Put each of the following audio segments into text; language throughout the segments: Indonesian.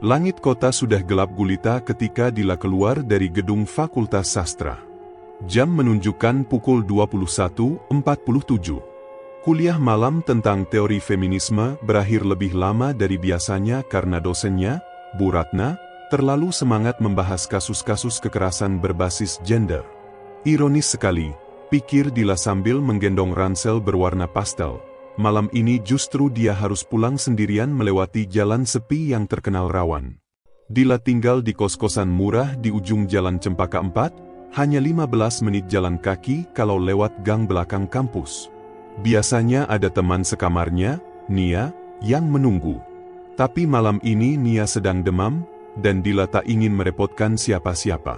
Langit kota sudah gelap gulita ketika Dila keluar dari gedung Fakultas Sastra. Jam menunjukkan pukul 21.47. Kuliah malam tentang teori feminisme berakhir lebih lama dari biasanya karena dosennya, Bu Ratna, terlalu semangat membahas kasus-kasus kekerasan berbasis gender. Ironis sekali, pikir Dila sambil menggendong ransel berwarna pastel. Malam ini justru dia harus pulang sendirian melewati jalan sepi yang terkenal rawan. Dila tinggal di kos-kosan murah di ujung Jalan Cempaka 4, hanya 15 menit jalan kaki kalau lewat gang belakang kampus. Biasanya ada teman sekamarnya, Nia, yang menunggu. Tapi malam ini Nia sedang demam, dan Dila tak ingin merepotkan siapa-siapa.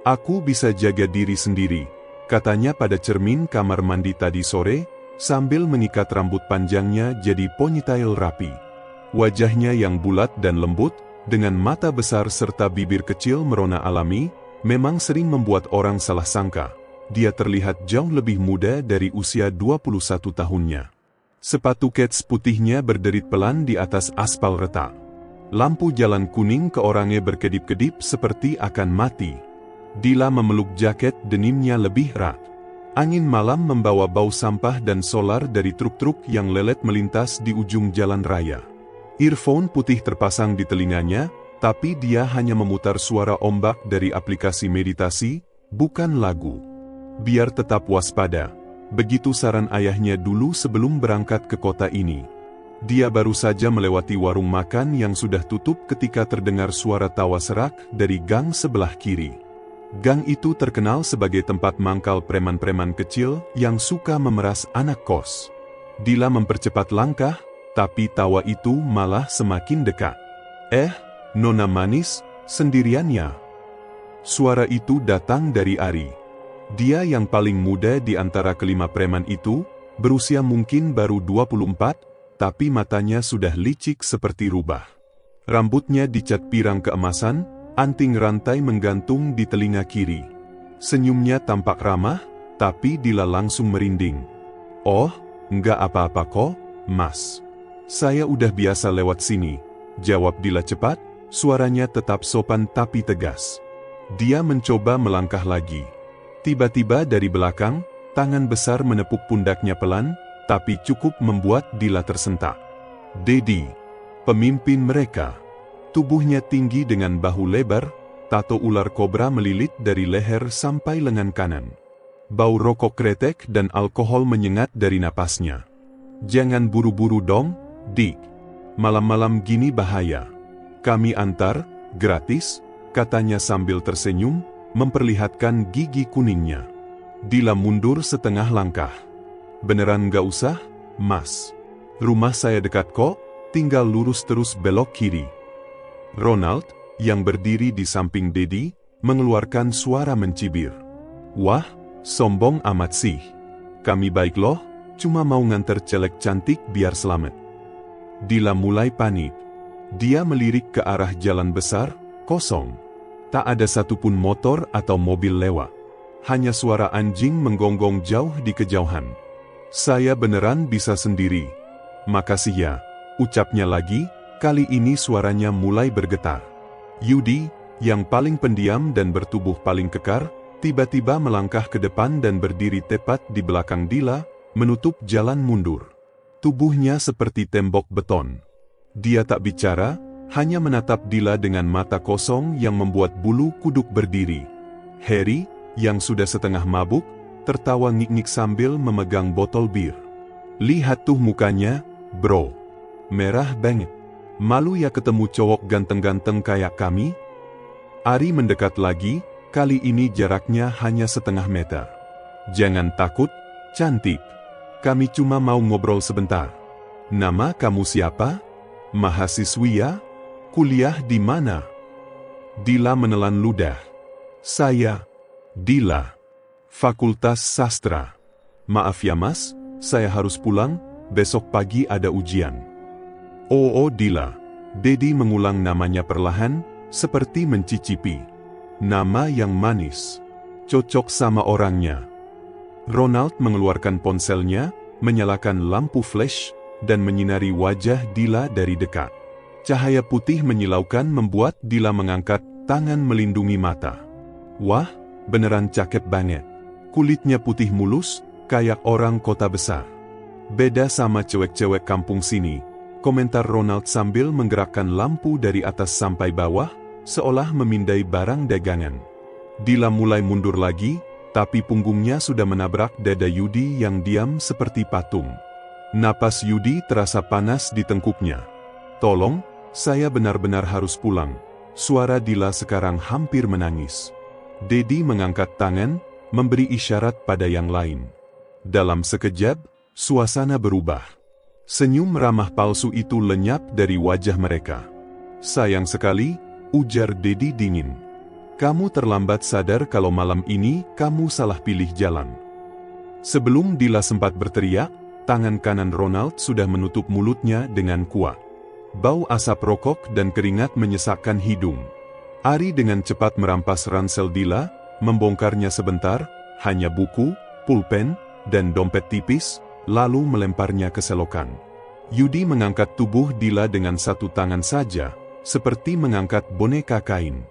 "Aku bisa jaga diri sendiri," katanya pada cermin kamar mandi tadi sore, sambil mengikat rambut panjangnya jadi ponytail rapi. Wajahnya yang bulat dan lembut, dengan mata besar serta bibir kecil merona alami, memang sering membuat orang salah sangka. Dia terlihat jauh lebih muda dari usia 21 tahunnya. Sepatu kets putihnya berderit pelan di atas aspal retak. Lampu jalan kuning ke orangnya berkedip-kedip seperti akan mati. Dila memeluk jaket denimnya lebih erat. Angin malam membawa bau sampah dan solar dari truk-truk yang lelet melintas di ujung jalan raya. Earphone putih terpasang di telinganya, tapi dia hanya memutar suara ombak dari aplikasi meditasi, bukan lagu. Biar tetap waspada, begitu saran ayahnya dulu sebelum berangkat ke kota ini. Dia baru saja melewati warung makan yang sudah tutup ketika terdengar suara tawa serak dari gang sebelah kiri. Gang itu terkenal sebagai tempat mangkal preman-preman kecil yang suka memeras anak kos. Dila mempercepat langkah, tapi tawa itu malah semakin dekat. Nona manis, sendiriannya?" Suara itu datang dari Ari. Dia yang paling muda di antara kelima preman itu, berusia mungkin baru 24, tapi matanya sudah licik seperti rubah. Rambutnya dicat pirang keemasan, anting rantai menggantung di telinga kiri. Senyumnya tampak ramah, tapi Dila langsung merinding. "Oh, enggak apa-apa kok, Mas. Saya udah biasa lewat sini," jawab Dila cepat, suaranya tetap sopan tapi tegas. Dia mencoba melangkah lagi. Tiba-tiba dari belakang, tangan besar menepuk pundaknya pelan, tapi cukup membuat Dila tersentak. Dedi, pemimpin mereka. Tubuhnya tinggi dengan bahu lebar, tato ular kobra melilit dari leher sampai lengan kanan. Bau rokok kretek dan alkohol menyengat dari napasnya. "Jangan buru-buru dong, Dik. Malam-malam gini bahaya. Kami antar, gratis," katanya sambil tersenyum, memperlihatkan gigi kuningnya. Dila mundur setengah langkah. "Beneran gak usah, Mas. Rumah saya dekat kok, tinggal lurus terus belok kiri." Ronald, yang berdiri di samping Dedi, mengeluarkan suara mencibir. "Wah, sombong amat sih. Kami baik loh, cuma mau nganter celek cantik biar selamat." Dila mulai panik. Dia melirik ke arah jalan besar, kosong. Tak ada satupun motor atau mobil lewat. Hanya suara anjing menggonggong jauh di kejauhan. "Saya beneran bisa sendiri. Makasih ya," ucapnya lagi. Kali ini suaranya mulai bergetar. Yudi, yang paling pendiam dan bertubuh paling kekar, tiba-tiba melangkah ke depan dan berdiri tepat di belakang Dila, menutup jalan mundur. Tubuhnya seperti tembok beton. Dia tak bicara, hanya menatap Dila dengan mata kosong yang membuat bulu kuduk berdiri. Harry, yang sudah setengah mabuk, tertawa ngik-ngik sambil memegang botol bir. "Lihat tuh mukanya, bro. Merah banget. Malu ya ketemu cowok ganteng-ganteng kayak kami?" Ari mendekat lagi, kali ini jaraknya hanya setengah meter. "Jangan takut, cantik. Kami cuma mau ngobrol sebentar. Nama kamu siapa? Mahasiswi ya? Kuliah di mana?" Dila menelan ludah. "Saya, Dila. Fakultas Sastra. Maaf ya Mas, saya harus pulang, besok pagi ada ujian." "Oh Dila." Dedi mengulang namanya perlahan, seperti mencicipi. Nama yang manis. Cocok sama orangnya. Ronald mengeluarkan ponselnya, menyalakan lampu flash, dan menyinari wajah Dila dari dekat. Cahaya putih menyilaukan membuat Dila mengangkat tangan melindungi mata. Wah, beneran cakep banget. Kulitnya putih mulus, kayak orang kota besar. Beda sama cewek-cewek kampung sini, komentar Ronald sambil menggerakkan lampu dari atas sampai bawah, seolah memindai barang dagangan. Dila mulai mundur lagi, tapi punggungnya sudah menabrak dada Yudi yang diam seperti patung. Napas Yudi terasa panas di tengkuknya. Tolong, saya benar-benar harus pulang. Suara Dila sekarang hampir menangis. Dedi mengangkat tangan, memberi isyarat pada yang lain. Dalam sekejap, suasana berubah. Senyum ramah palsu itu lenyap dari wajah mereka. Sayang sekali, ujar Dedi dingin. Kamu terlambat sadar kalau malam ini kamu salah pilih jalan. Sebelum Dila sempat berteriak, tangan kanan Ronald sudah menutup mulutnya dengan kuat. Bau asap rokok dan keringat menyesakkan hidung. Ari dengan cepat merampas ransel Dila, membongkarnya sebentar, hanya buku, pulpen, dan dompet tipis, lalu melemparnya ke selokan. Yudi mengangkat tubuh Dila dengan satu tangan saja, seperti mengangkat boneka kain.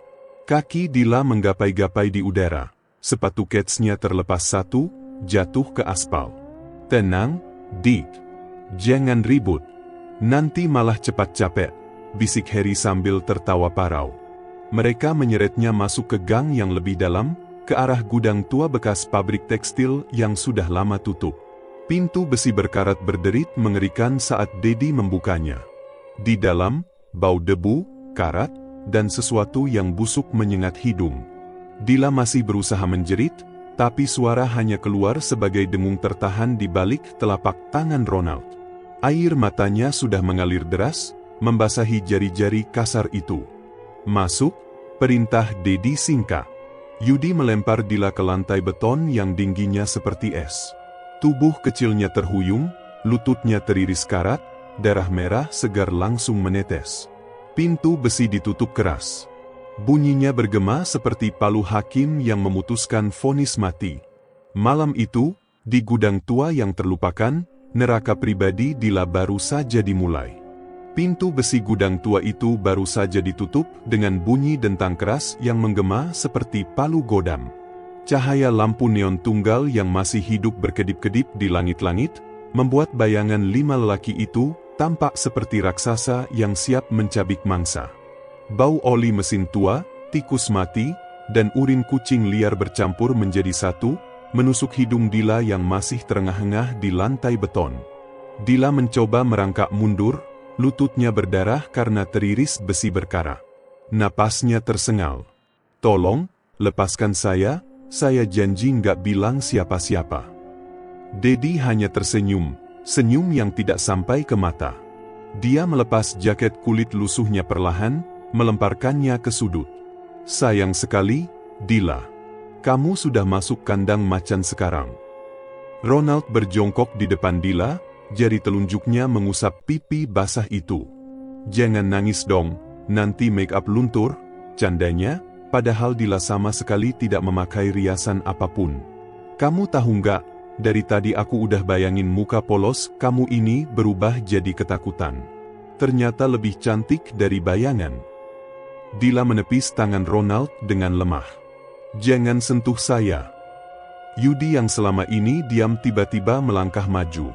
Kaki Dila menggapai-gapai di udara, sepatu ketsnya terlepas satu, jatuh ke aspal. Tenang, Dick. Jangan ribut. Nanti malah cepat capek, bisik Harry sambil tertawa parau. Mereka menyeretnya masuk ke gang yang lebih dalam, ke arah gudang tua bekas pabrik tekstil yang sudah lama tutup. Pintu besi berkarat berderit mengerikan saat Dedi membukanya. Di dalam, bau debu, karat, dan sesuatu yang busuk menyengat hidung. Dila masih berusaha menjerit, tapi suara hanya keluar sebagai dengung tertahan di balik telapak tangan Ronald. Air matanya sudah mengalir deras, membasahi jari-jari kasar itu. Masuk, perintah Dedi singkat. Yudi melempar Dila ke lantai beton yang tingginya seperti es. Tubuh kecilnya terhuyung, lututnya teriris karat, darah merah segar langsung menetes. Pintu besi ditutup keras. Bunyinya bergema seperti palu hakim yang memutuskan vonis mati. Malam itu, di gudang tua yang terlupakan, neraka pribadi Dila baru saja dimulai. Pintu besi gudang tua itu baru saja ditutup dengan bunyi dentang keras yang menggema seperti palu godam. Cahaya lampu neon tunggal yang masih hidup berkedip-kedip di langit-langit, membuat bayangan 5 lelaki itu tampak seperti raksasa yang siap mencabik mangsa. Bau oli mesin tua, tikus mati, dan urin kucing liar bercampur menjadi satu, menusuk hidung Dila yang masih terengah-engah di lantai beton. Dila mencoba merangkak mundur, lututnya berdarah karena teriris besi berkarat. Napasnya tersengal. Tolong, lepaskan saya janji nggak bilang siapa-siapa. Dedi hanya tersenyum, senyum yang tidak sampai ke mata. Dia melepas jaket kulit lusuhnya perlahan, melemparkannya ke sudut. Sayang sekali, Dila. Kamu sudah masuk kandang macan sekarang. Ronald berjongkok di depan Dila, jari telunjuknya mengusap pipi basah itu. Jangan nangis dong, nanti make up luntur, candanya, padahal Dila sama sekali tidak memakai riasan apapun. Kamu tahu nggak, dari tadi aku udah bayangin muka polos kamu ini berubah jadi ketakutan. Ternyata lebih cantik dari bayangan. Dila menepis tangan Ronald dengan lemah. Jangan sentuh saya. Yudi yang selama ini diam tiba-tiba melangkah maju.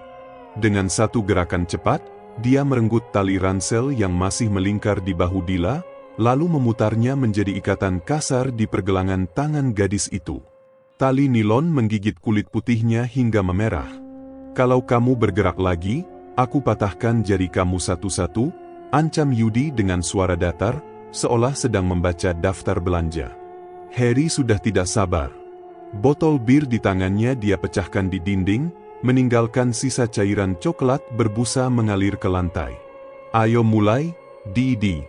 Dengan satu gerakan cepat, dia merenggut tali ransel yang masih melingkar di bahu Dila, lalu memutarnya menjadi ikatan kasar di pergelangan tangan gadis itu. Tali nilon menggigit kulit putihnya hingga memerah. Kalau kamu bergerak lagi, aku patahkan jari kamu satu-satu, ancam Yudi dengan suara datar, seolah sedang membaca daftar belanja. Harry sudah tidak sabar. Botol bir di tangannya dia pecahkan di dinding, meninggalkan sisa cairan coklat berbusa mengalir ke lantai. Ayo mulai, Didi.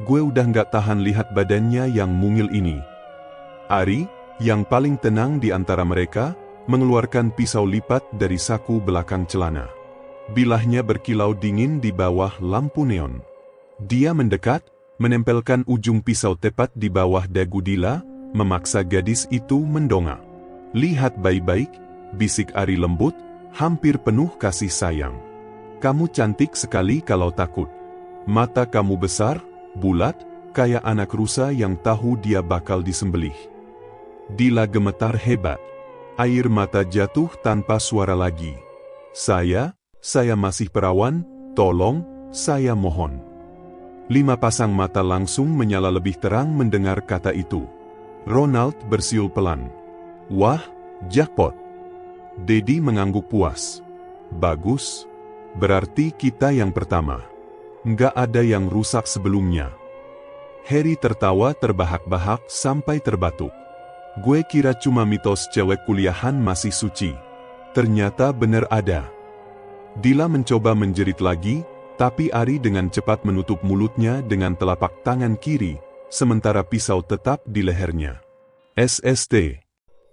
Gue udah nggak tahan lihat badannya yang mungil ini. Ari, yang paling tenang di antara mereka, mengeluarkan pisau lipat dari saku belakang celana. Bilahnya berkilau dingin di bawah lampu neon. Dia mendekat, menempelkan ujung pisau tepat di bawah dagu Dila, memaksa gadis itu mendongak. Lihat baik-baik, bisik Ari lembut, hampir penuh kasih sayang. Kamu cantik sekali kalau takut. Mata kamu besar, bulat, kayak anak rusa yang tahu dia bakal disembelih. Dila gemetar hebat. Air mata jatuh tanpa suara lagi. Saya masih perawan, tolong, saya mohon. 5 pasang mata langsung menyala lebih terang mendengar kata itu. Ronald bersiul pelan. Wah, jackpot. Dedi mengangguk puas. Bagus. Berarti kita yang pertama. Nggak ada yang rusak sebelumnya. Harry tertawa terbahak-bahak sampai terbatuk. Gue kira cuma mitos cewek kuliahan masih suci. Ternyata bener ada. Dila mencoba menjerit lagi, tapi Ari dengan cepat menutup mulutnya dengan telapak tangan kiri, sementara pisau tetap di lehernya. SST.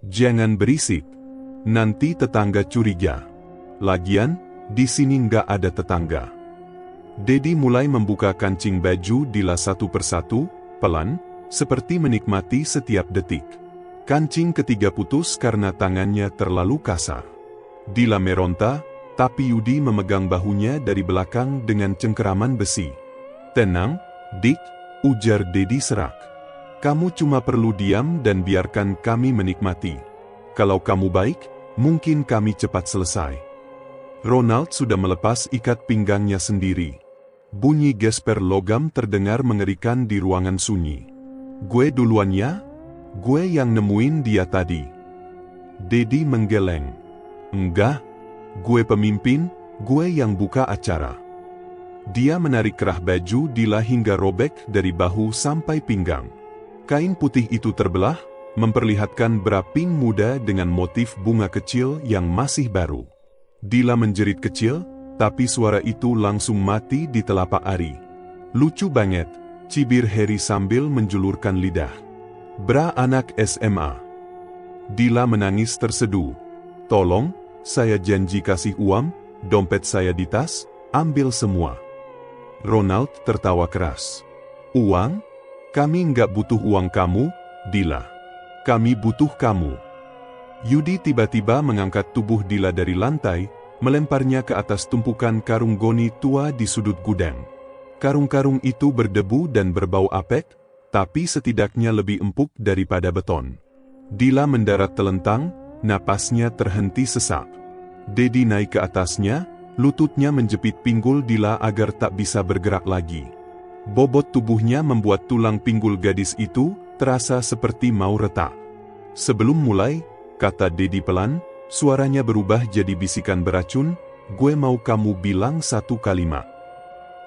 Jangan berisik. Nanti tetangga curiga. Lagian, di sini nggak ada tetangga. Dedi mulai membuka kancing baju Dila satu persatu, pelan, seperti menikmati setiap detik. Kancing ketiga putus karena tangannya terlalu kasar. Dila meronta, tapi Yudi memegang bahunya dari belakang dengan cengkeraman besi. Tenang, Dik, ujar Dedi serak. Kamu cuma perlu diam dan biarkan kami menikmati. Kalau kamu baik, mungkin kami cepat selesai. Ronald sudah melepas ikat pinggangnya sendiri. Bunyi gesper logam terdengar mengerikan di ruangan sunyi. Gue duluan ya? Gue yang nemuin dia tadi. Dedi menggeleng. Enggak. Gue pemimpin, gue yang buka acara. Dia menarik kerah baju Dila hingga robek dari bahu sampai pinggang. Kain putih itu terbelah, memperlihatkan bra pink muda dengan motif bunga kecil yang masih baru. Dila menjerit kecil, tapi suara itu langsung mati di telapak Ari. Lucu banget, cibir Harry sambil menjulurkan lidah. Bra anak SMA. Dila menangis terseduh. Tolong, saya janji kasih uang, dompet saya di tas, ambil semua. Ronald tertawa keras. Uang? Kami nggak butuh uang kamu, Dila. Kami butuh kamu. Yudi tiba-tiba mengangkat tubuh Dila dari lantai, melemparnya ke atas tumpukan karung goni tua di sudut gudang. Karung-karung itu berdebu dan berbau apek, tapi setidaknya lebih empuk daripada beton. Dila mendarat telentang, napasnya terhenti sesak. Dedi naik ke atasnya, lututnya menjepit pinggul Dila agar tak bisa bergerak lagi. Bobot tubuhnya membuat tulang pinggul gadis itu terasa seperti mau retak. Sebelum mulai, kata Dedi pelan, suaranya berubah jadi bisikan beracun, gue mau kamu bilang satu kalimat.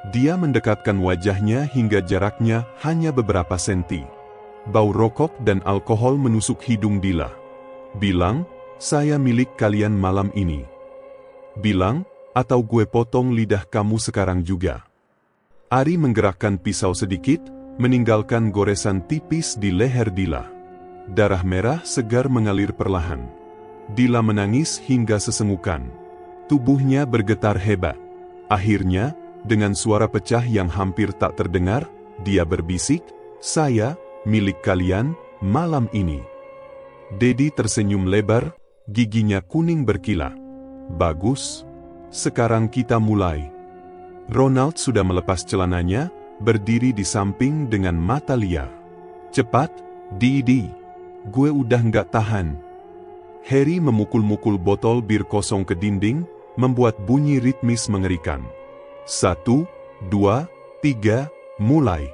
Dia mendekatkan wajahnya hingga jaraknya hanya beberapa senti. Bau rokok dan alkohol menusuk hidung Dila. Bilang, saya milik kalian malam ini. Bilang, atau gue potong lidah kamu sekarang juga. Ari menggerakkan pisau sedikit, meninggalkan goresan tipis di leher Dila. Darah merah segar mengalir perlahan. Dila menangis hingga sesengukan. Tubuhnya bergetar hebat. Akhirnya, dengan suara pecah yang hampir tak terdengar, dia berbisik, saya, milik kalian, malam ini. Dedi tersenyum lebar, giginya kuning berkilat. Bagus. Sekarang kita mulai. Ronald sudah melepas celananya, berdiri di samping dengan mata liar. Cepat, Didi. Gue udah nggak tahan. Harry memukul-mukul botol bir kosong ke dinding, membuat bunyi ritmis mengerikan. 1, 2, 3, mulai.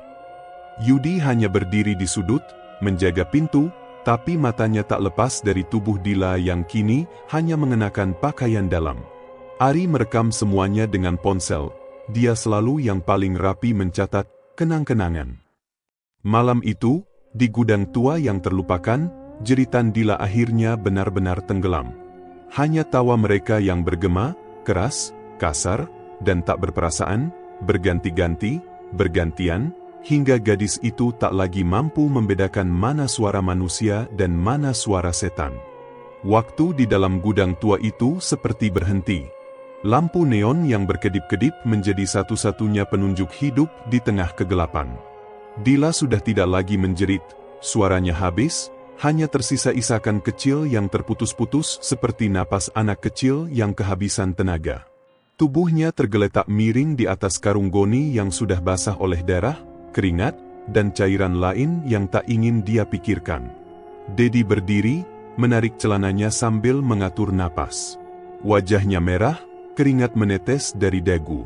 Yudi hanya berdiri di sudut, menjaga pintu, tapi matanya tak lepas dari tubuh Dila yang kini hanya mengenakan pakaian dalam. Ari merekam semuanya dengan ponsel, dia selalu yang paling rapi mencatat kenang-kenangan. Malam itu, di gudang tua yang terlupakan, jeritan Dila akhirnya benar-benar tenggelam. Hanya tawa mereka yang bergema, keras, kasar, dan tak berperasaan, berganti-ganti, bergantian, hingga gadis itu tak lagi mampu membedakan mana suara manusia dan mana suara setan. Waktu di dalam gudang tua itu seperti berhenti. Lampu neon yang berkedip-kedip menjadi satu-satunya penunjuk hidup di tengah kegelapan. Dila sudah tidak lagi menjerit, suaranya habis, hanya tersisa isakan kecil yang terputus-putus seperti napas anak kecil yang kehabisan tenaga. Tubuhnya tergeletak miring di atas karung goni yang sudah basah oleh darah, keringat, dan cairan lain yang tak ingin dia pikirkan. Dedi berdiri, menarik celananya sambil mengatur napas. Wajahnya merah, keringat menetes dari dagu.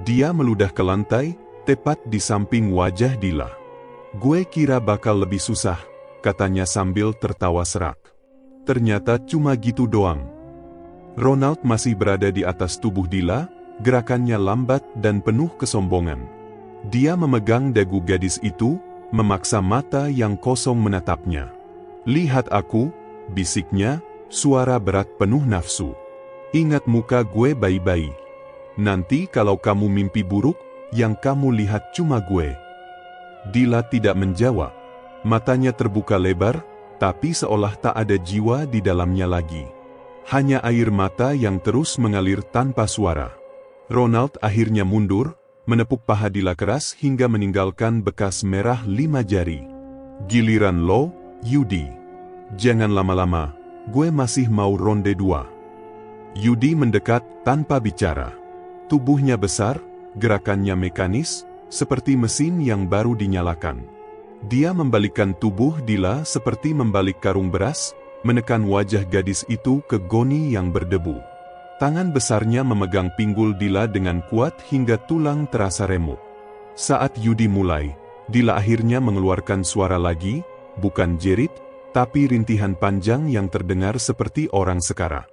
Dia meludah ke lantai, tepat di samping wajah Dila. "Gue kira bakal lebih susah," katanya sambil tertawa serak. "Ternyata cuma gitu doang." Ronald masih berada di atas tubuh Dila, gerakannya lambat dan penuh kesombongan. Dia memegang dagu gadis itu, memaksa mata yang kosong menatapnya. "Lihat aku," bisiknya, suara berat penuh nafsu. "Ingat muka gue bayi-bayi. Nanti kalau kamu mimpi buruk, yang kamu lihat cuma gue." Dila tidak menjawab. Matanya terbuka lebar, tapi seolah tak ada jiwa di dalamnya lagi. Hanya air mata yang terus mengalir tanpa suara. Ronald akhirnya mundur, menepuk paha Dila keras hingga meninggalkan bekas merah 5 jari. "Giliran lo, Yudi. Jangan lama-lama, gue masih mau ronde 2. Yudi mendekat tanpa bicara. Tubuhnya besar, gerakannya mekanis, seperti mesin yang baru dinyalakan. Dia membalikkan tubuh Dila seperti membalik karung beras, menekan wajah gadis itu ke goni yang berdebu. Tangan besarnya memegang pinggul Dila dengan kuat hingga tulang terasa remuk. Saat Yudi mulai, Dila akhirnya mengeluarkan suara lagi, bukan jerit, tapi rintihan panjang yang terdengar seperti orang sekara.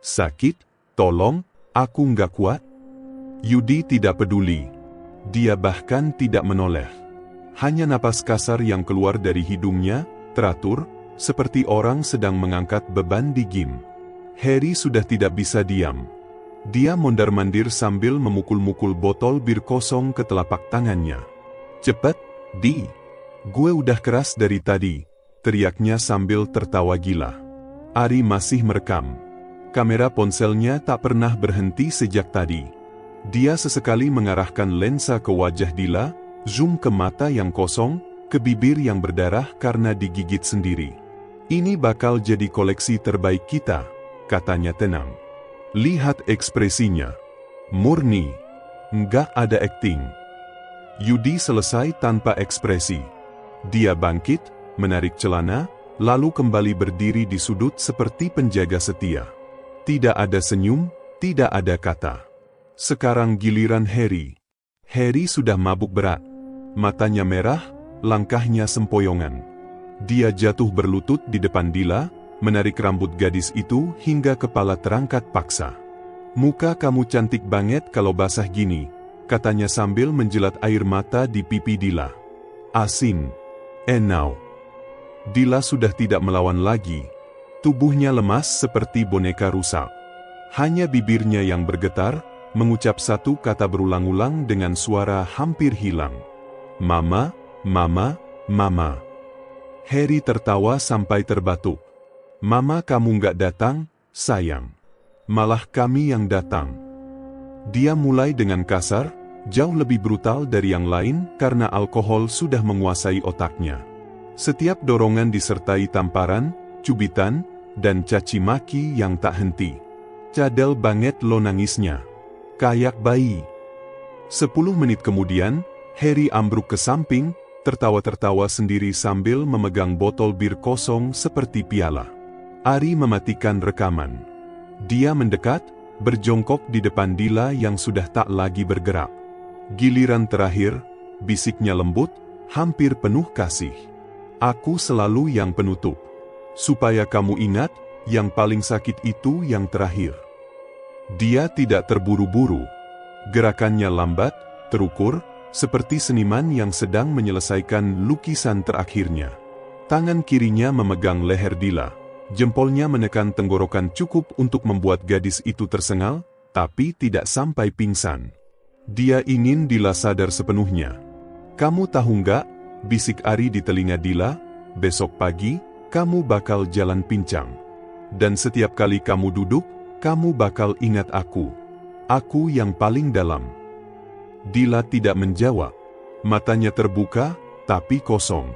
"Sakit? Tolong, aku nggak kuat." Yudi tidak peduli. Dia bahkan tidak menoleh. Hanya napas kasar yang keluar dari hidungnya, teratur, seperti orang sedang mengangkat beban di gym. Harry sudah tidak bisa diam. Dia mondar-mandir sambil memukul-mukul botol bir kosong ke telapak tangannya. "Cepet, Di. Gue udah keras dari tadi," teriaknya sambil tertawa gila. Ari masih merekam. Kamera ponselnya tak pernah berhenti sejak tadi. Dia sesekali mengarahkan lensa ke wajah Dila, zoom ke mata yang kosong, ke bibir yang berdarah karena digigit sendiri. "Ini bakal jadi koleksi terbaik kita," katanya tenang. "Lihat ekspresinya. Murni. Nggak ada akting." Yudi selesai tanpa ekspresi. Dia bangkit, menarik celana, lalu kembali berdiri di sudut seperti penjaga setia. Tidak ada senyum, tidak ada kata. Sekarang giliran Harry. Harry sudah mabuk berat. Matanya merah, langkahnya sempoyongan. Dia jatuh berlutut di depan Dila, menarik rambut gadis itu hingga kepala terangkat paksa. "Muka kamu cantik banget kalau basah gini," katanya sambil menjilat air mata di pipi Dila. "Asin. Now." Dila sudah tidak melawan lagi. Tubuhnya lemas seperti boneka rusak. Hanya bibirnya yang bergetar, mengucap satu kata berulang-ulang dengan suara hampir hilang. "Mama, mama, mama." Harry tertawa sampai terbatuk. "Mama kamu nggak datang, sayang. Malah kami yang datang." Dia mulai dengan kasar, jauh lebih brutal dari yang lain karena alkohol sudah menguasai otaknya. Setiap dorongan disertai tamparan, cubitan, dan caci maki yang tak henti. "Cadel banget lo nangisnya. Kayak bayi." 10 menit kemudian, Harry ambruk ke samping, tertawa-tertawa sendiri sambil memegang botol bir kosong seperti piala. Ari mematikan rekaman. Dia mendekat, berjongkok di depan Dila yang sudah tak lagi bergerak. "Giliran terakhir," bisiknya lembut, hampir penuh kasih. "Aku selalu yang penutup. Supaya kamu ingat, yang paling sakit itu yang terakhir." Dia tidak terburu-buru. Gerakannya lambat, terukur, seperti seniman yang sedang menyelesaikan lukisan terakhirnya. Tangan kirinya memegang leher Dila, jempolnya menekan tenggorokan cukup untuk membuat gadis itu tersengal, tapi tidak sampai pingsan. Dia ingin Dila sadar sepenuhnya. "Kamu tahu nggak?" bisik Ari di telinga Dila, "besok pagi, kamu bakal jalan pincang. Dan setiap kali kamu duduk, kamu bakal ingat aku. Aku yang paling dalam." Dila tidak menjawab. Matanya terbuka, tapi kosong.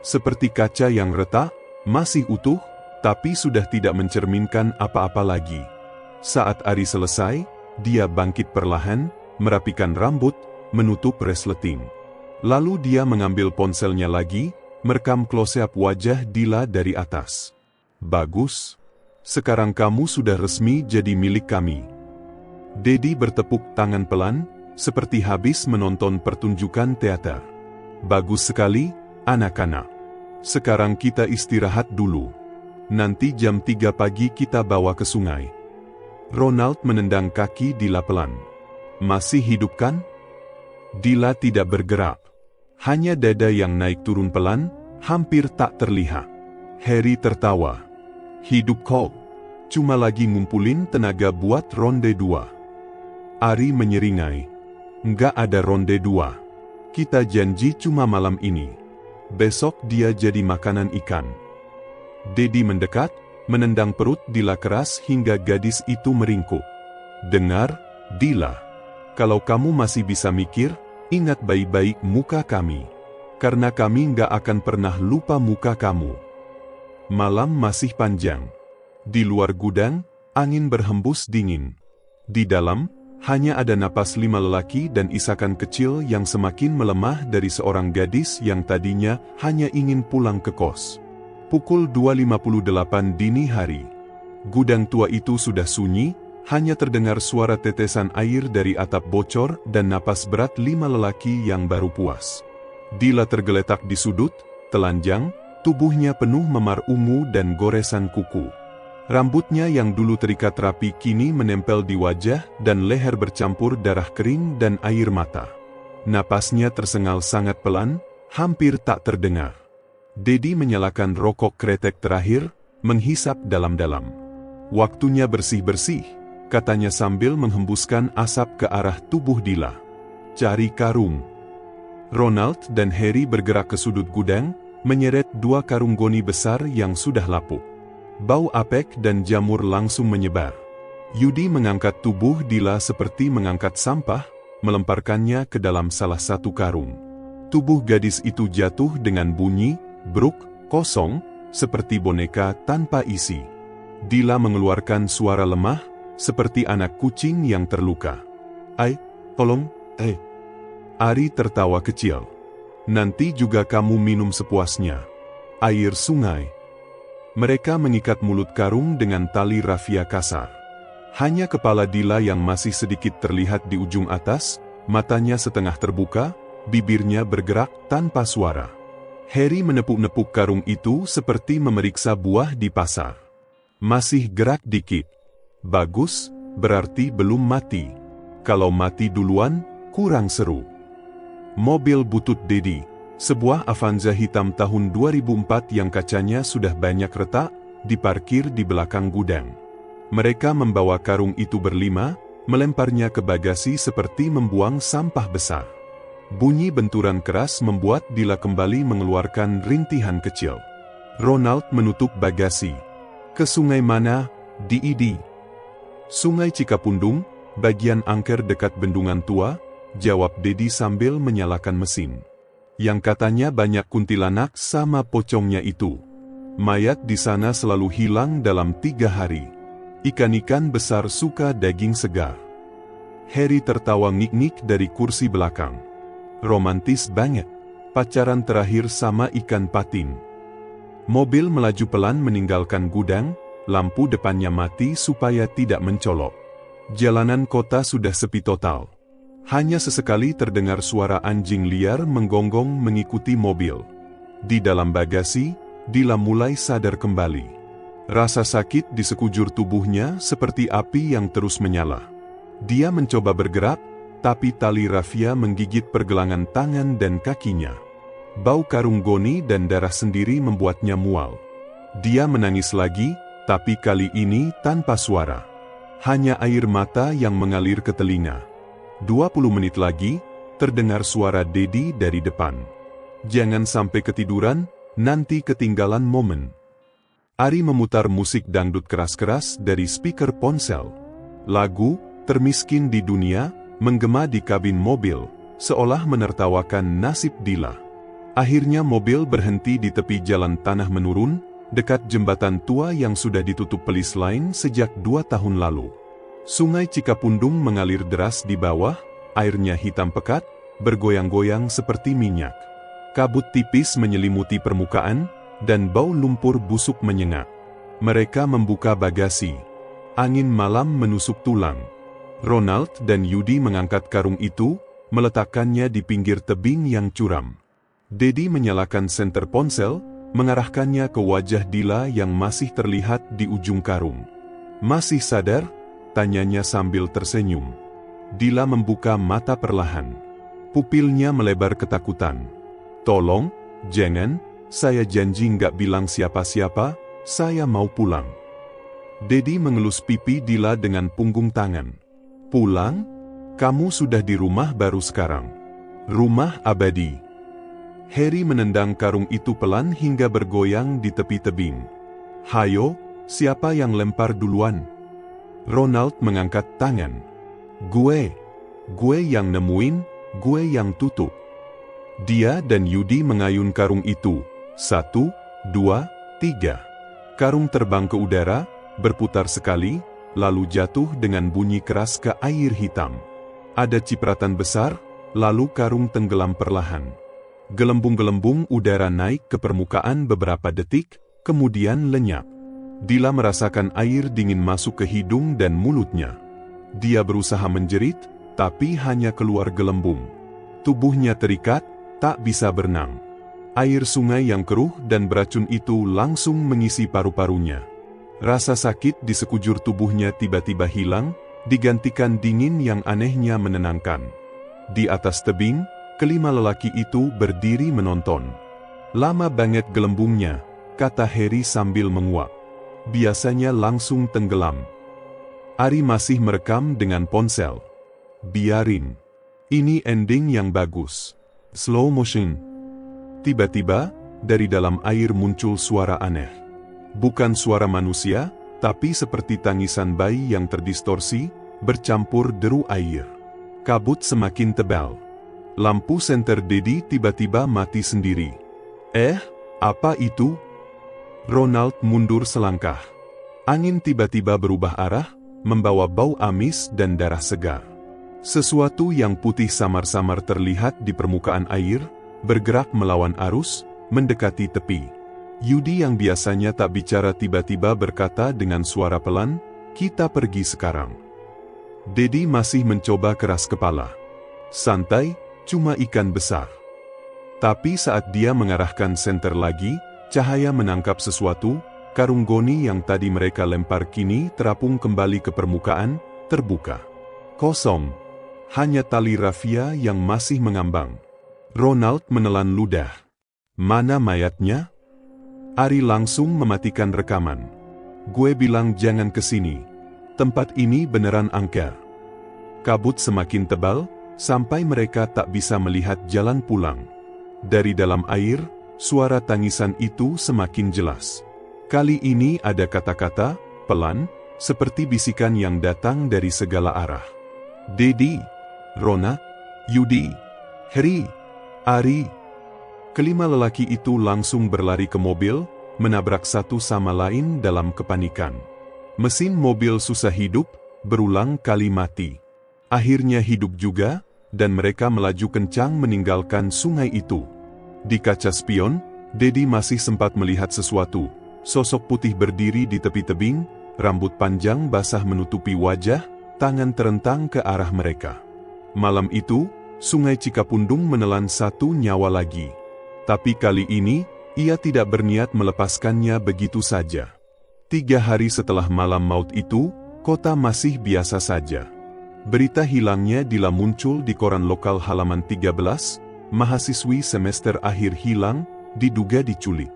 Seperti kaca yang retak, masih utuh, tapi sudah tidak mencerminkan apa-apa lagi. Saat Ari selesai, Dia bangkit perlahan, merapikan rambut, menutup resleting. Lalu dia mengambil ponselnya lagi, merekam close-up wajah Dila dari atas. Bagus. Sekarang kamu sudah resmi jadi milik kami. Dedi bertepuk tangan pelan, seperti habis menonton pertunjukan teater. Bagus sekali, anak-anak. Sekarang kita istirahat dulu. Nanti jam 3 pagi kita bawa ke sungai. Ronald menendang kaki Dila pelan. Masih hidup kan? Dila tidak bergerak. Hanya dada yang naik turun pelan, hampir tak terlihat. Harry tertawa. Hidup kok. Cuma lagi ngumpulin tenaga buat ronde 2. Ari menyeringai. Nggak ada ronde 2. Kita janji cuma malam ini. Besok dia jadi makanan ikan. Dedi mendekat, menendang perut Dila keras hingga gadis itu meringkuk. Dengar, Dila. Kalau kamu masih bisa mikir, ingat baik-baik muka kami. Karena kami nggak akan pernah lupa muka kamu. Malam masih panjang. Di luar gudang, angin berhembus dingin. Di dalam, hanya ada napas 5 lelaki dan isakan kecil yang semakin melemah dari seorang gadis yang tadinya hanya ingin pulang ke kos. Pukul 2.58 dini hari. Gudang tua itu sudah sunyi, hanya terdengar suara tetesan air dari atap bocor dan napas berat 5 lelaki yang baru puas. Dila tergeletak di sudut, telanjang, tubuhnya penuh memar ungu dan goresan kuku. Rambutnya yang dulu terikat rapi kini menempel di wajah dan leher bercampur darah kering dan air mata. Napasnya tersengal sangat pelan, hampir tak terdengar. Dedi menyalakan rokok kretek terakhir, menghisap dalam-dalam. Waktunya bersih-bersih, katanya sambil menghembuskan asap ke arah tubuh Dila. Cari karung. Ronald dan Harry bergerak ke sudut gudang, menyeret 2 karung goni besar yang sudah lapuk. Bau apek dan jamur langsung menyebar. Yudi mengangkat tubuh Dila seperti mengangkat sampah, melemparkannya ke dalam salah satu karung. Tubuh gadis itu jatuh dengan bunyi, bruk, kosong, seperti boneka tanpa isi. Dila mengeluarkan suara lemah, seperti anak kucing yang terluka. "Ai, tolong, Ari tertawa kecil. "Nanti juga kamu minum sepuasnya. Air sungai." Mereka mengikat mulut karung dengan tali rafia kasar. Hanya kepala Dila yang masih sedikit terlihat di ujung atas, matanya setengah terbuka, bibirnya bergerak tanpa suara. Harry menepuk-nepuk karung itu seperti memeriksa buah di pasar. Masih gerak dikit. Bagus, berarti belum mati. Kalau mati duluan, kurang seru. Mobil butut Dedi, sebuah Avanza hitam tahun 2004 yang kacanya sudah banyak retak, diparkir di belakang gudang. Mereka membawa karung itu berlima, melemparnya ke bagasi seperti membuang sampah besar. Bunyi benturan keras membuat Dila kembali mengeluarkan rintihan kecil. Ronald menutup bagasi. "Ke sungai mana, Di?" "Sungai Cikapundung, bagian angker dekat bendungan tua," jawab Dedi sambil menyalakan mesin. "Yang katanya banyak kuntilanak sama pocongnya itu. Mayat di sana selalu hilang dalam 3 hari. Ikan-ikan besar suka daging segar." Harry tertawa ngik-ngik dari kursi belakang. "Romantis banget. Pacaran terakhir sama ikan patin." Mobil melaju pelan meninggalkan gudang, lampu depannya mati supaya tidak mencolok. Jalanan kota sudah sepi total. Hanya sesekali terdengar suara anjing liar menggonggong mengikuti mobil. Di dalam bagasi, Dila mulai sadar kembali. Rasa sakit di sekujur tubuhnya seperti api yang terus menyala. Dia mencoba bergerak, tapi tali rafia menggigit pergelangan tangan dan kakinya. Bau karung goni dan darah sendiri membuatnya mual. Dia menangis lagi, tapi kali ini tanpa suara. Hanya air mata yang mengalir ke telinga. 20 menit lagi, terdengar suara Dedi dari depan. "Jangan sampai ketiduran, nanti ketinggalan momen." Ari memutar musik dangdut keras-keras dari speaker ponsel. Lagu, "Termiskin di Dunia," menggema di kabin mobil, seolah menertawakan nasib Dila. Akhirnya mobil berhenti di tepi jalan tanah menurun, dekat jembatan tua yang sudah ditutup pelis lain sejak 2 tahun lalu. Sungai Cikapundung mengalir deras di bawah, airnya hitam pekat, bergoyang-goyang seperti minyak. Kabut tipis menyelimuti permukaan, dan bau lumpur busuk menyengat. Mereka membuka bagasi. Angin malam menusuk tulang. Ronald dan Yudi mengangkat karung itu, meletakkannya di pinggir tebing yang curam. Dedi menyalakan senter ponsel, mengarahkannya ke wajah Dila yang masih terlihat di ujung karung. "Masih sadar?" tanyanya sambil tersenyum. Dila membuka mata perlahan. Pupilnya melebar ketakutan. "Tolong, jangan, saya janji nggak bilang siapa-siapa, saya mau pulang." Dedi mengelus pipi Dila dengan punggung tangan. "Pulang? Kamu sudah di rumah baru sekarang. Rumah abadi." Harry menendang karung itu pelan hingga bergoyang di tepi tebing. "Hayo, siapa yang lempar duluan?" Ronald mengangkat tangan. Gue yang nemuin, gue yang tutup." Dia dan Yudi mengayun karung itu. 1, 2, 3. Karung terbang ke udara, berputar sekali, lalu jatuh dengan bunyi keras ke air hitam. Ada cipratan besar, lalu karung tenggelam perlahan. Gelembung-gelembung udara naik ke permukaan beberapa detik, kemudian lenyap. Dila merasakan air dingin masuk ke hidung dan mulutnya. Dia berusaha menjerit, tapi hanya keluar gelembung. Tubuhnya terikat, tak bisa berenang. Air sungai yang keruh dan beracun itu langsung mengisi paru-parunya. Rasa sakit di sekujur tubuhnya tiba-tiba hilang, digantikan dingin yang anehnya menenangkan. Di atas tebing, kelima lelaki itu berdiri menonton. "Lama banget gelembungnya," kata Harry sambil menguap. "Biasanya langsung tenggelam." Ari masih merekam dengan ponsel. "Biarin. Ini ending yang bagus. Slow motion." Tiba-tiba, dari dalam air muncul suara aneh. Bukan suara manusia, tapi seperti tangisan bayi yang terdistorsi, bercampur deru air. Kabut semakin tebal. Lampu senter Dedi tiba-tiba mati sendiri. Apa itu?" Ronald mundur selangkah. Angin tiba-tiba berubah arah, membawa bau amis dan darah segar. Sesuatu yang putih samar-samar terlihat di permukaan air, bergerak melawan arus, mendekati tepi. Yudi yang biasanya tak bicara tiba-tiba berkata dengan suara pelan, "Kita pergi sekarang." Dedi masih mencoba keras kepala. "Santai, cuma ikan besar." Tapi saat dia mengarahkan senter lagi, cahaya menangkap sesuatu. Karung goni yang tadi mereka lempar kini terapung kembali ke permukaan, terbuka. Kosong. Hanya tali rafia yang masih mengambang. Ronald menelan ludah. "Mana mayatnya?" Ari langsung mematikan rekaman. "Gue bilang jangan kesini. Tempat ini beneran angker." Kabut semakin tebal, sampai mereka tak bisa melihat jalan pulang. Dari dalam air, suara tangisan itu semakin jelas. Kali ini ada kata-kata, pelan, seperti bisikan yang datang dari segala arah. "Dedi, Rona, Yudi, Harry, Ari." Kelima lelaki itu langsung berlari ke mobil, menabrak satu sama lain dalam kepanikan. Mesin mobil susah hidup, berulang kali mati. Akhirnya hidup juga, dan mereka melaju kencang meninggalkan sungai itu. Di kaca spion, Dedi masih sempat melihat sesuatu. Sosok putih berdiri di tepi tebing, rambut panjang basah menutupi wajah, tangan terentang ke arah mereka. Malam itu, Sungai Cikapundung menelan satu nyawa lagi. Tapi kali ini, ia tidak berniat melepaskannya begitu saja. 3 hari setelah malam maut itu, kota masih biasa saja. Berita hilangnya Dila muncul di koran lokal halaman 13, mahasiswi semester akhir hilang, diduga diculik.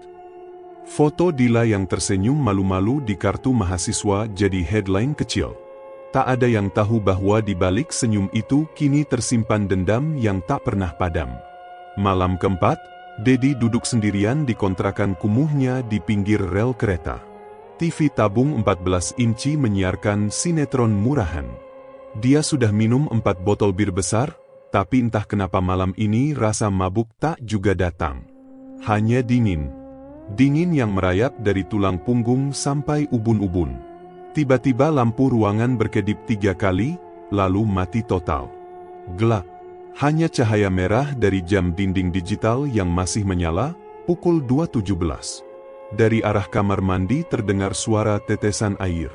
Foto Dila yang tersenyum malu-malu di kartu mahasiswa jadi headline kecil. Tak ada yang tahu bahwa di balik senyum itu kini tersimpan dendam yang tak pernah padam. Malam keempat, Dedi duduk sendirian di kontrakan kumuhnya di pinggir rel kereta. TV tabung 14 inci menyiarkan sinetron murahan. Dia sudah minum 4 botol bir besar, tapi entah kenapa malam ini rasa mabuk tak juga datang. Hanya dingin. Dingin yang merayap dari tulang punggung sampai ubun-ubun. Tiba-tiba lampu ruangan berkedip 3 kali, lalu mati total. Gelap. Hanya cahaya merah dari jam dinding digital yang masih menyala, pukul 2.17. Dari arah kamar mandi terdengar suara tetesan air.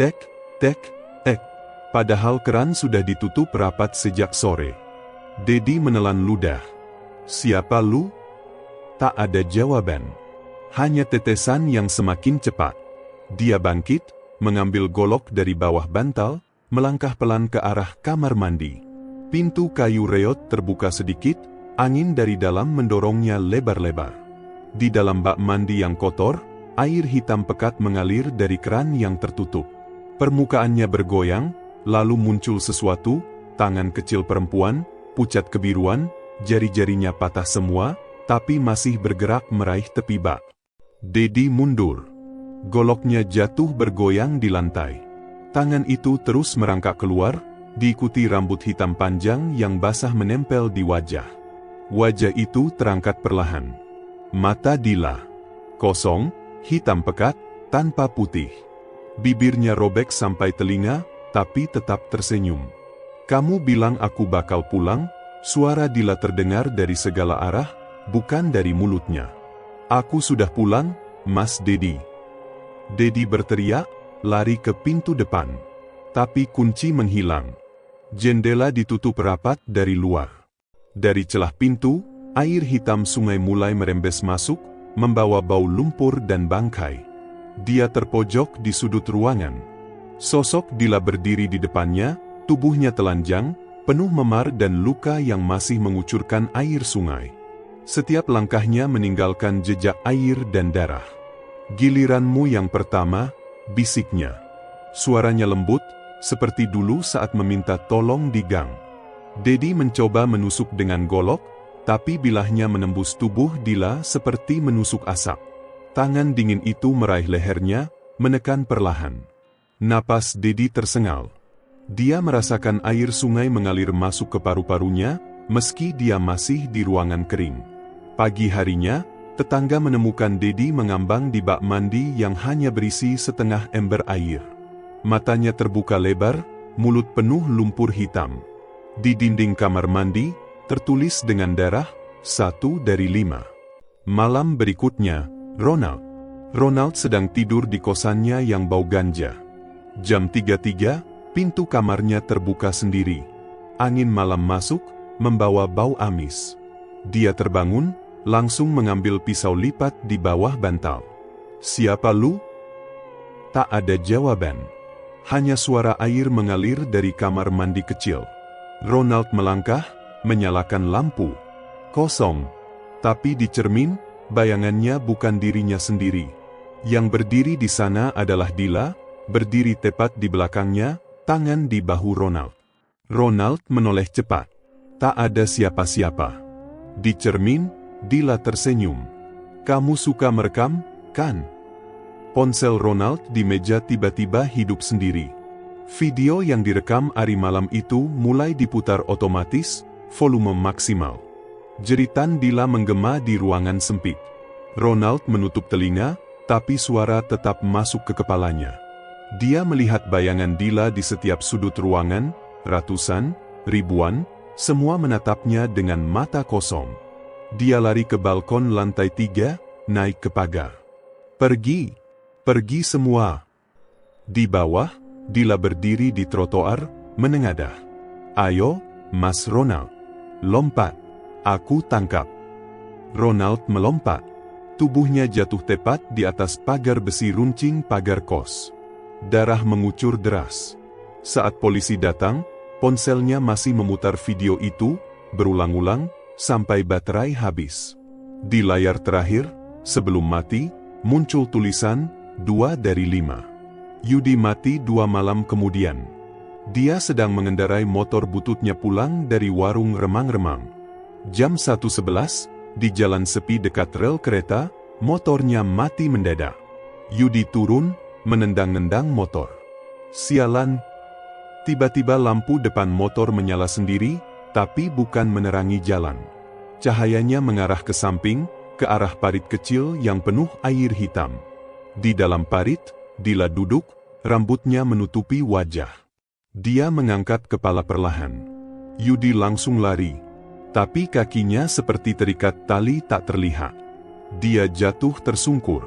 Tek, tek, tek. Padahal keran sudah ditutup rapat sejak sore. Dedi menelan ludah. Siapa lu? Tak ada jawaban. Hanya tetesan yang semakin cepat. Dia bangkit, mengambil golok dari bawah bantal, melangkah pelan ke arah kamar mandi. Pintu kayu reot terbuka sedikit, angin dari dalam mendorongnya lebar-lebar. Di dalam bak mandi yang kotor, air hitam pekat mengalir dari keran yang tertutup. Permukaannya bergoyang, lalu muncul sesuatu, tangan kecil perempuan, pucat kebiruan, jari-jarinya patah semua, tapi masih bergerak meraih tepi bak. Dedi mundur. Goloknya jatuh bergoyang di lantai. Tangan itu terus merangkak keluar, diikuti rambut hitam panjang yang basah menempel di wajah. Wajah itu terangkat perlahan. Mata Dila. Kosong, hitam pekat, tanpa putih. Bibirnya robek sampai telinga, tapi tetap tersenyum. Kamu bilang aku bakal pulang? Suara Dila terdengar dari segala arah, bukan dari mulutnya. Aku sudah pulang, Mas Dedi. Dedi berteriak, lari ke pintu depan. Tapi kunci menghilang. Jendela ditutup rapat dari luar. Dari celah pintu, air hitam sungai mulai merembes masuk, membawa bau lumpur dan bangkai. Dia terpojok di sudut ruangan. Sosok Dila berdiri di depannya, tubuhnya telanjang, penuh memar dan luka yang masih mengucurkan air sungai. Setiap langkahnya meninggalkan jejak air dan darah. Giliranmu yang pertama, bisiknya. Suaranya lembut, seperti dulu saat meminta tolong di gang. Dedi mencoba menusuk dengan golok, tapi bilahnya menembus tubuh Dila seperti menusuk asap. Tangan dingin itu meraih lehernya, menekan perlahan. Napas Dedi tersengal. Dia merasakan air sungai mengalir masuk ke paru-parunya, meski dia masih di ruangan kering. Pagi harinya, tetangga menemukan Dedi mengambang di bak mandi yang hanya berisi setengah ember air. Matanya terbuka lebar, mulut penuh lumpur hitam. Di dinding kamar mandi, tertulis dengan darah, 1 dari 5. Malam berikutnya, Ronald sedang tidur di kosannya yang bau ganja. Jam 3.03, pintu kamarnya terbuka sendiri. Angin malam masuk, membawa bau amis. Dia terbangun, langsung mengambil pisau lipat di bawah bantal. Siapa lu? Tak ada jawaban. Hanya suara air mengalir dari kamar mandi kecil. Ronald melangkah, menyalakan lampu. Kosong. Tapi di cermin, bayangannya bukan dirinya sendiri. Yang berdiri di sana adalah Dila, berdiri tepat di belakangnya, tangan di bahu Ronald. Ronald menoleh cepat. Tak ada siapa-siapa. Di cermin, Dila tersenyum. Kamu suka merekam, kan? Ponsel Ronald di meja tiba-tiba hidup sendiri. Video yang direkam hari malam itu mulai diputar otomatis, volume maksimal. Jeritan Dila menggema di ruangan sempit. Ronald menutup telinga, tapi suara tetap masuk ke kepalanya. Dia melihat bayangan Dila di setiap sudut ruangan, ratusan, ribuan, semua menatapnya dengan mata kosong. Dia lari ke balkon lantai 3, naik ke pagar. Pergi semua. Di bawah, Dila berdiri di trotoar, menengadah. Ayo, Mas Ronald. Lompat. Aku tangkap. Ronald melompat. Tubuhnya jatuh tepat di atas pagar besi runcing pagar kos. Darah mengucur deras. Saat polisi datang, ponselnya masih memutar video itu, berulang-ulang, sampai baterai habis. Di layar terakhir, sebelum mati, muncul tulisan, 2 dari 5. Yudi mati 2 malam kemudian. Dia sedang mengendarai motor bututnya pulang dari warung remang-remang. Jam 1.11, di jalan sepi dekat rel kereta, motornya mati mendadak. Yudi turun, menendang-nendang motor. Sialan! Tiba-tiba lampu depan motor menyala sendiri, tapi bukan menerangi jalan. Cahayanya mengarah ke samping, ke arah parit kecil yang penuh air hitam. Di dalam parit, Dila duduk, Rambutnya menutupi wajah. Dia mengangkat kepala perlahan. Yudi langsung lari. Tapi kakinya seperti terikat tali tak terlihat. Dia jatuh tersungkur.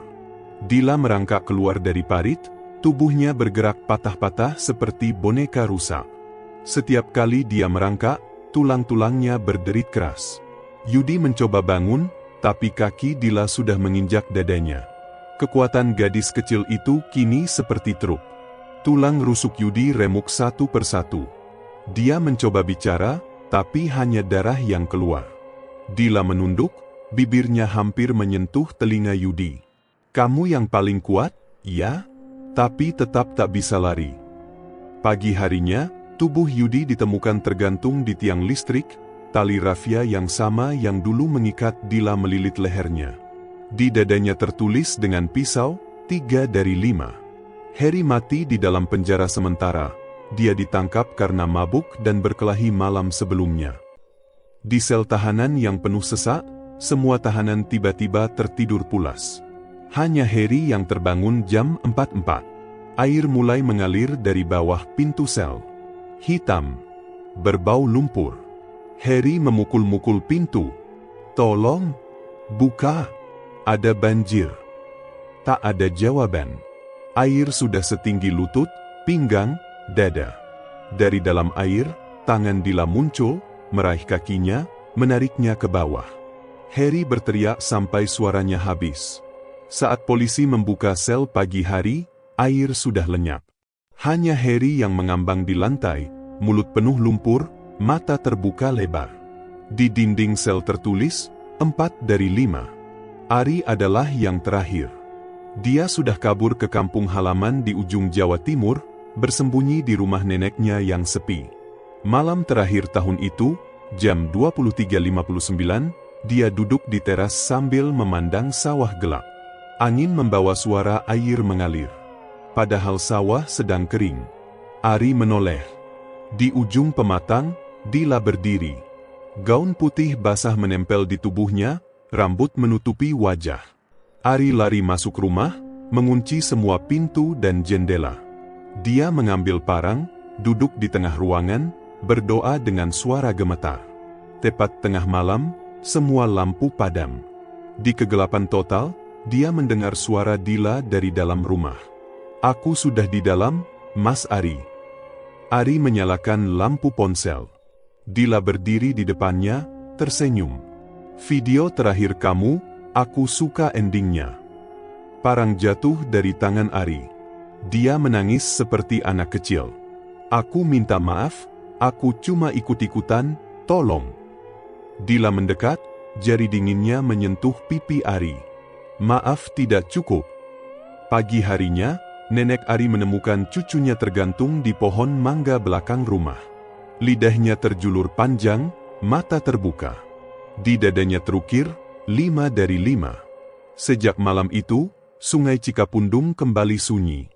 Dila merangkak keluar dari parit, tubuhnya bergerak patah-patah seperti boneka rusak. Setiap kali dia merangkak, tulang-tulangnya berderit keras. Yudi mencoba bangun, tapi kaki Dila sudah menginjak dadanya. Kekuatan gadis kecil itu kini seperti truk. Tulang rusuk Yudi remuk satu persatu. Dia mencoba bicara, tapi hanya darah yang keluar. Dila menunduk, bibirnya hampir menyentuh telinga Yudi. Kamu yang paling kuat, ya? Tapi tetap tak bisa lari. Pagi harinya, tubuh Yudi ditemukan tergantung di tiang listrik, tali rafia yang sama yang dulu mengikat Dila melilit lehernya. Di dadanya tertulis dengan pisau, 3 dari 5. Harry mati di dalam penjara sementara. Dia ditangkap karena mabuk dan berkelahi malam sebelumnya. Di sel tahanan yang penuh sesak, semua tahanan tiba-tiba tertidur pulas. Hanya Harry yang terbangun jam 4.04. Air mulai mengalir dari bawah pintu sel. Hitam. Berbau lumpur. Harry memukul-mukul pintu. Tolong, buka. Ada banjir. Tak ada jawaban. Air sudah setinggi lutut, pinggang, dada. Dari dalam air, tangan Dila muncul, meraih kakinya, menariknya ke bawah. Harry berteriak sampai suaranya habis. Saat polisi membuka sel pagi hari, air sudah lenyap. Hanya Harry yang mengambang di lantai, mulut penuh lumpur, mata terbuka lebar. Di dinding sel tertulis, 4 dari 5. Ari adalah yang terakhir. Dia sudah kabur ke kampung halaman di ujung Jawa Timur, bersembunyi di rumah neneknya yang sepi. Malam terakhir tahun itu, jam 23.59, dia duduk di teras sambil memandang sawah gelap. Angin membawa suara air mengalir. Padahal sawah sedang kering. Ari menoleh. Di ujung pematang, Dila berdiri. Gaun putih basah menempel di tubuhnya, rambut menutupi wajah. Ari lari masuk rumah, mengunci semua pintu dan jendela. Dia mengambil parang, duduk di tengah ruangan, berdoa dengan suara gemetar. Tepat tengah malam, semua lampu padam. Di kegelapan total, dia mendengar suara Dila dari dalam rumah. Aku sudah di dalam, Mas Ari. Ari menyalakan lampu ponsel. Dila berdiri di depannya, tersenyum. Video terakhir kamu, aku suka endingnya. Parang jatuh dari tangan Ari. Dia menangis seperti anak kecil. Aku minta maaf, aku cuma ikut-ikutan, tolong. Dila mendekat, jari dinginnya menyentuh pipi Ari. Maaf tidak cukup. Pagi harinya, nenek Ari menemukan cucunya tergantung di pohon mangga belakang rumah. Lidahnya terjulur panjang, mata terbuka. Di dadanya terukir, 5 dari 5. Sejak malam itu, Sungai Cikapundung kembali sunyi.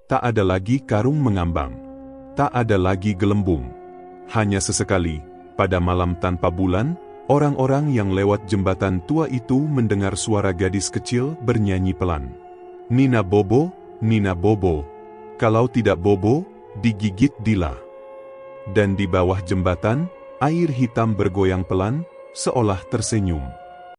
Tak ada lagi karung mengambang. Tak ada lagi gelembung. Hanya sesekali, pada malam tanpa bulan, orang-orang yang lewat jembatan tua itu mendengar suara gadis kecil bernyanyi pelan. Nina Bobo, Nina Bobo. Kalau tidak Bobo, digigit Dila. Dan di bawah jembatan, air hitam bergoyang pelan, seolah tersenyum.